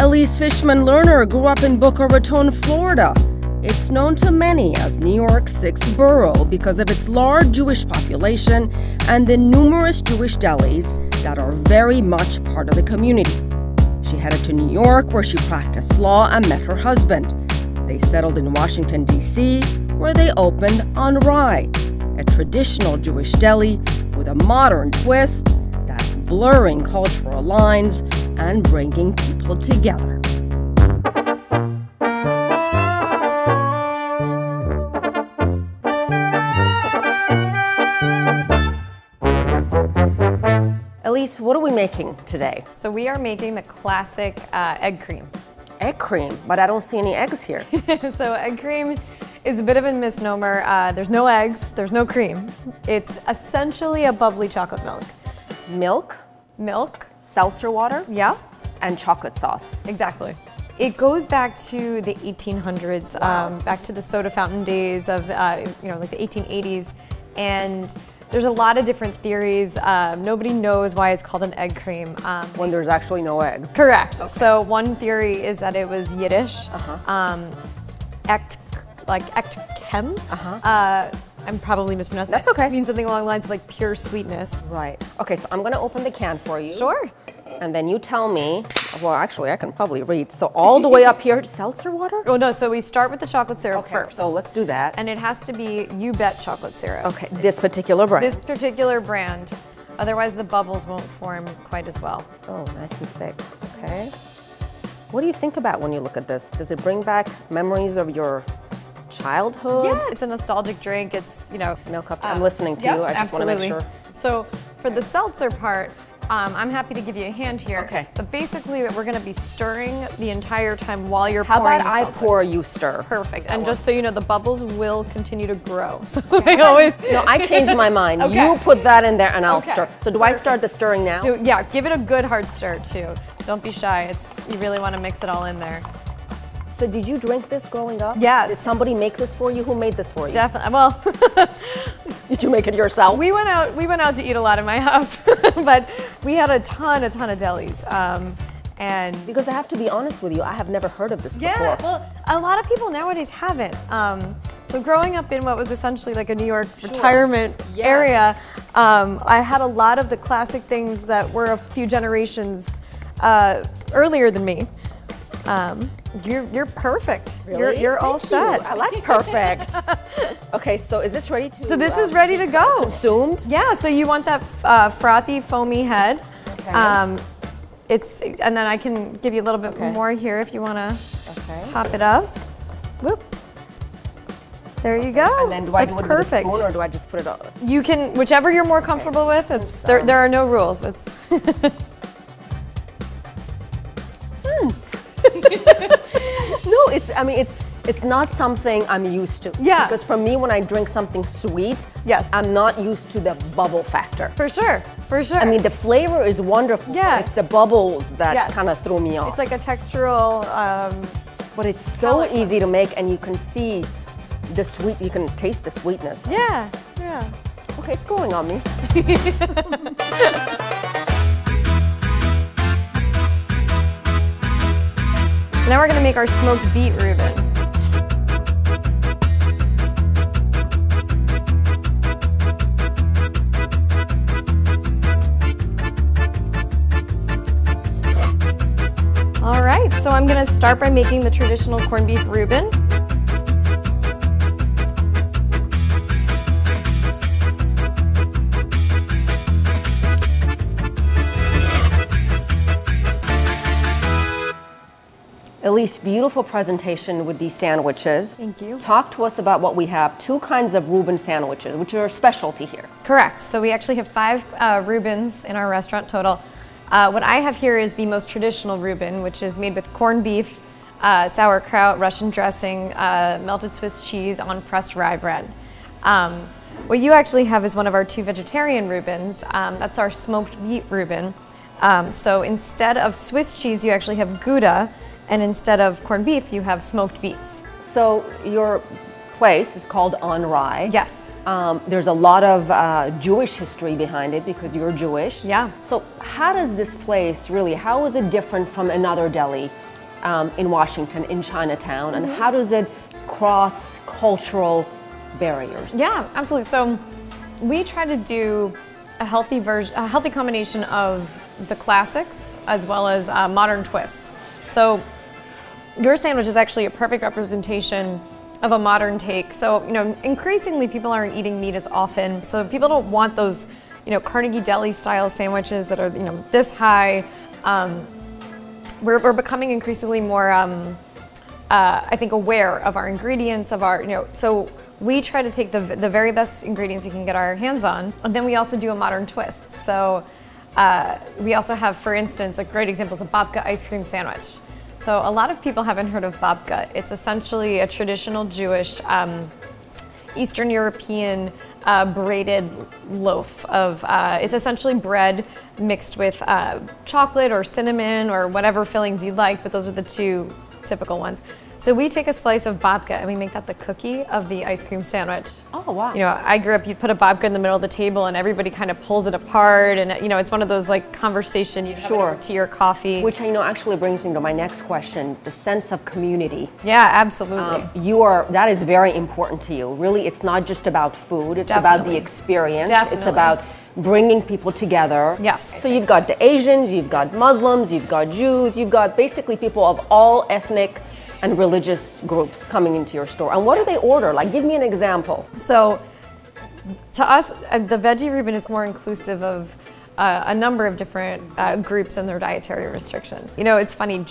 Ilyse Fishman Lerner grew up in Boca Raton, Florida. It's known to many as New York's sixth borough because of its large Jewish population and the numerous Jewish delis that are very much part of the community. She headed to New York, where she practiced law and met her husband. They settled in Washington, D.C., where they opened On Rye, a traditional Jewish deli with a modern twist that's blurring cultural lines and bringing people together. Ilyse, what are we making today? So we are making the classic egg cream. Egg cream, but I don't see any eggs here. So egg cream is a bit of a misnomer. There's no eggs, there's no cream. It's essentially a bubbly chocolate milk. Milk, seltzer water, yeah, and chocolate sauce. Exactly. It goes back to the 1800s, Wow. back to the soda fountain days of, like the 1880s. And there's a lot of different theories. Nobody knows why it's called an egg cream. When there's actually no eggs. Correct. Okay. So one theory is that it was Yiddish. Echt chem. I'm probably mispronouncing That's it. okay. It means something along the lines of like pure sweetness. Right. Okay, so I'm gonna open the can for you. Sure. And then you tell me, well, actually, I can probably read. So all the way up here, seltzer water? Oh no, so we start with the chocolate syrup first. So let's do that. And it has to be You Bet chocolate syrup. Okay, this particular brand. This particular brand. Otherwise the bubbles won't form quite as well. Oh, nice and thick. Okay. What do you think about when you look at this? Does it bring back memories of your childhood? Yeah, it's a nostalgic drink. It's, Milk up. I'm listening to you. I just want to make sure. So for the seltzer part, I'm happy to give you a hand here. Okay. But basically, we're going to be stirring the entire time while you're How pouring about the I seltzer. pour, you stir? Perfect. That And just work? so you know, the bubbles will continue to grow. So I always. No, I changed my mind. Okay. You put that in there and I'll Okay. stir. So do I start the stirring now? So yeah, give it a good hard stir too. Don't be shy. You really want to mix it all in there. So did you drink this growing up? Yes. Did somebody make this for you? Who made this for you? Definitely. Well, Did you make it yourself? we went out to eat a lot in my house, but we had a ton of delis. And Because I have to be honest with you, I have never heard of this yeah, before. well, a lot of people nowadays haven't. So growing up in what was essentially like a New York retirement area, I had a lot of the classic things that were a few generations earlier than me. You're perfect. Really? You're all Thank set. you. I like perfect. Okay, so is this ready to? So this is ready to go. Consumed? Yeah. So you want that frothy, foamy head. Okay. And then I can give you a little bit more here if you want to top it up. Whoop. There you go. And then do I That's do it perfect. with a spoon or do I just put it on? You can, whichever you're more comfortable with. There are no rules. It's No, it's not something I'm used to. Yeah. Because for me, when I drink something sweet, Yes. I'm not used to the bubble factor. for sure, for sure. I mean, the flavor is wonderful. Yeah. It's the bubbles that Yes. kind of threw me off. it's like a textural. But it's so palate easy to make, and you can see the sweet. You can taste the sweetness. Yeah. Okay, it's growing on me. So now we're gonna make our smoked beet Reuben. All right, so I'm gonna start by making the traditional corned beef Reuben. Ilyse, beautiful presentation with these sandwiches. Thank you. Talk to us about what we have. 2 kinds of Reuben sandwiches, which are a specialty here. Correct. So we actually have 5 Reubens in our restaurant total. What I have here is the most traditional Reuben, which is made with corned beef, sauerkraut, Russian dressing, melted Swiss cheese on pressed rye bread. What you actually have is one of our 2 vegetarian Reubens. That's our smoked beet Reuben. So instead of Swiss cheese, you actually have Gouda, and instead of corned beef, you have smoked beets. So your place is called On Rye. Yes. There's a lot of Jewish history behind it because you're Jewish. Yeah. So how does this place really, how is it different from another deli in Washington, in Chinatown, and how does it cross cultural barriers? Yeah, absolutely. So we try to do a healthy combination of the classics as well as modern twists. So your sandwich is actually a perfect representation of a modern take. So, increasingly people aren't eating meat as often. So people don't want those, Carnegie Deli style sandwiches that are, this high. We're becoming increasingly more, I think, aware of our ingredients, of our, so we try to take the very best ingredients we can get our hands on, and then we also do a modern twist. So we also have, for instance, a great example is a babka ice cream sandwich. So a lot of people haven't heard of babka. It's essentially a traditional Jewish, Eastern European braided loaf of, it's essentially bread mixed with chocolate or cinnamon or whatever fillings you like, but those are the two typical ones. So we take a slice of babka and we make that the cookie of the ice cream sandwich. Oh, wow. I grew up, you'd put a babka in the middle of the table and everybody kind of pulls it apart, and it's one of those like conversation you'd have to your coffee. Which actually brings me to my next question, the sense of community. Yeah, absolutely. That is very important to you. Really, it's not just about food, it's about the experience. Definitely. It's about bringing people together. Yes. So you've got the Asians, you've got Muslims, you've got Jews, you've got basically people of all ethnic and religious groups coming into your store. And what do they order? Like, give me an example. So, to us, the veggie Reuben is more inclusive of a number of different groups and their dietary restrictions. It's funny,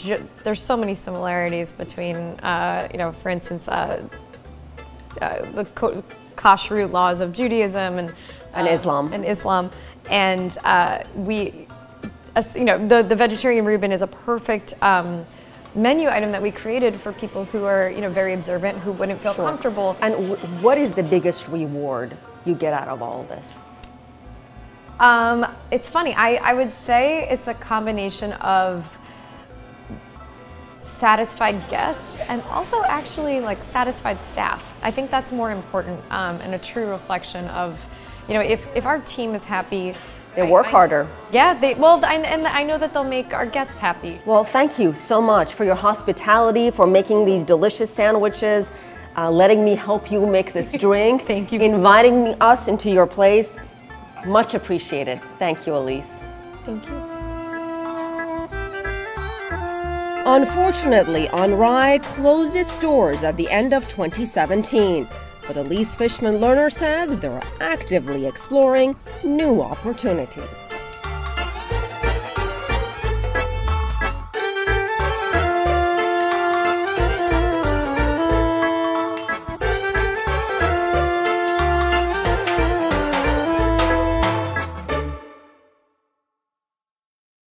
there's so many similarities between, for instance, the kashrut laws of Judaism and Islam. And the vegetarian Reuben is a perfect menu item that we created for people who are, very observant, who wouldn't feel comfortable. And what is the biggest reward you get out of all this? It's funny, I would say it's a combination of satisfied guests and also actually like satisfied staff. I think that's more important and a true reflection of, if our team is happy, they work harder. Yeah, and I know that they'll make our guests happy. Well, thank you so much for your hospitality, for making these delicious sandwiches, letting me help you make this drink. Thank you. Inviting us into your place. Much appreciated. Thank you, Ilyse. Thank you. Unfortunately, On Rye closed its doors at the end of 2017. But Ilyse Fishman Lerner says they're actively exploring new opportunities.